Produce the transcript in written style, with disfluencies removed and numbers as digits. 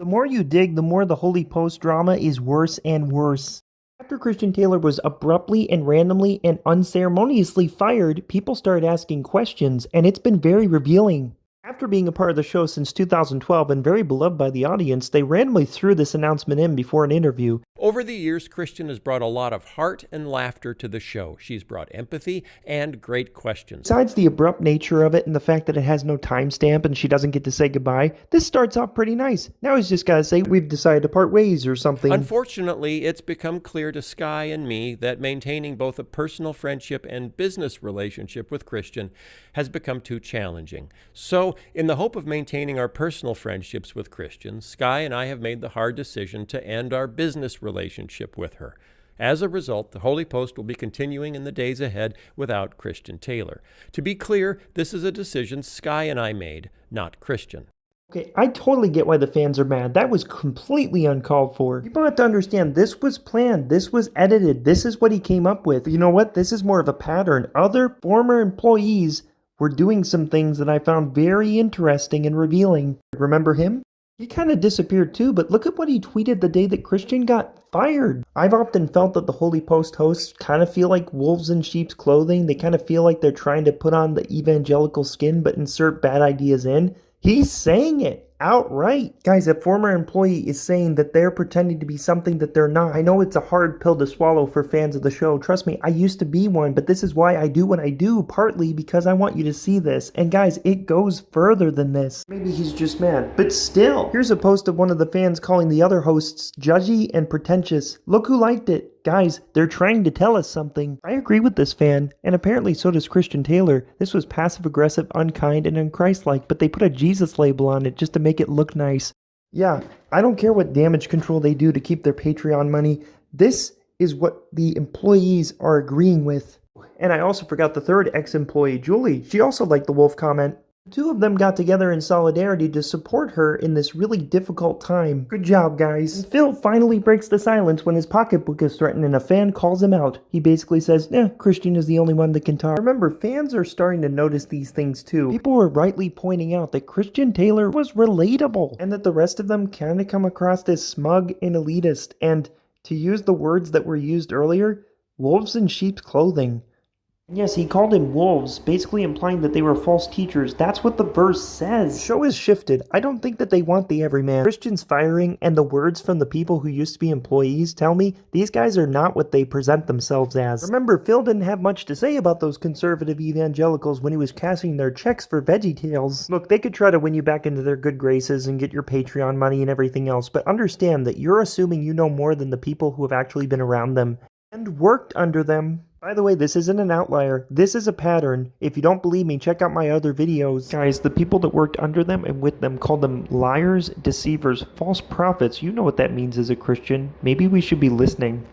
The more you dig, the more the Holy Post drama is worse and worse. After Christian Taylor was abruptly and randomly and unceremoniously fired, people started asking questions, and it's been very revealing. After being a part of the show since 2012 and very beloved by the audience, they randomly threw this announcement in before an interview. Over the years, Christian has brought a lot of heart and laughter to the show. She's brought empathy and great questions. Besides the abrupt nature of it and the fact that it has no timestamp and she doesn't get to say goodbye, this starts off pretty nice. Now he's just gotta say, we've decided to part ways or something. Unfortunately, it's become clear to Sky and me that maintaining both a personal friendship and business relationship with Christian has become too challenging. So, in the hope of maintaining our personal friendships with Christian, Sky and I have made the hard decision to end our business relationship with her. As a result, the Holy Post will be continuing in the days ahead without Christian Taylor. To be clear, this is a decision Sky and I made, not Christian. Okay, I totally get why the fans are mad. That was completely uncalled for. People have to understand this was planned, this was edited, this is what he came up with. You know what? This is more of a pattern. Other former employees were doing some things that I found very interesting and revealing. Remember him? He kind of disappeared too, but look at what he tweeted the day that Christian got fired. I've often felt that the Holy Post hosts kind of feel like wolves in sheep's clothing. They kind of feel like they're trying to put on the evangelical skin but insert bad ideas in. He's saying it outright. Guys, a former employee is saying that they're pretending to be something that they're not. I know it's a hard pill to swallow for fans of the show. Trust me, I used to be one, but this is why I do what I do, partly because I want you to see this. And guys, it goes further than this. Maybe he's just mad, but still. Here's a post of one of the fans calling the other hosts judgy and pretentious. Look who liked it. Guys, they're trying to tell us something. I agree with this fan, and apparently so does Christian Taylor. This was passive-aggressive, unkind, and unchristlike, but they put a Jesus label on it just to make it look nice. Yeah, I don't care what damage control they do to keep their Patreon money. This is what the employees are agreeing with. And I also forgot the third ex-employee, Julie. She also liked the wolf comment. The two of them got together in solidarity to support her in this really difficult time. Good job, guys. And Phil finally breaks the silence when his pocketbook is threatened and a fan calls him out. He basically says, Christian is the only one that can talk. Remember, fans are starting to notice these things too. People were rightly pointing out that Christian Taylor was relatable and that the rest of them kind of come across as smug and elitist and, to use the words that were used earlier, wolves in sheep's clothing. Yes, he called them wolves, basically implying that they were false teachers. That's what the verse says. Show has shifted. I don't think that they want the everyman. Christian's firing and the words from the people who used to be employees tell me these guys are not what they present themselves as. Remember, Phil didn't have much to say about those conservative evangelicals when he was cashing their checks for VeggieTales. Look, they could try to win you back into their good graces and get your Patreon money and everything else, but understand that you're assuming you know more than the people who have actually been around them and worked under them. By the way, this isn't an outlier. This is a pattern. If you don't believe me, check out my other videos. Guys, the people that worked under them and with them called them liars, deceivers, false prophets. You know what that means as a Christian. Maybe we should be listening.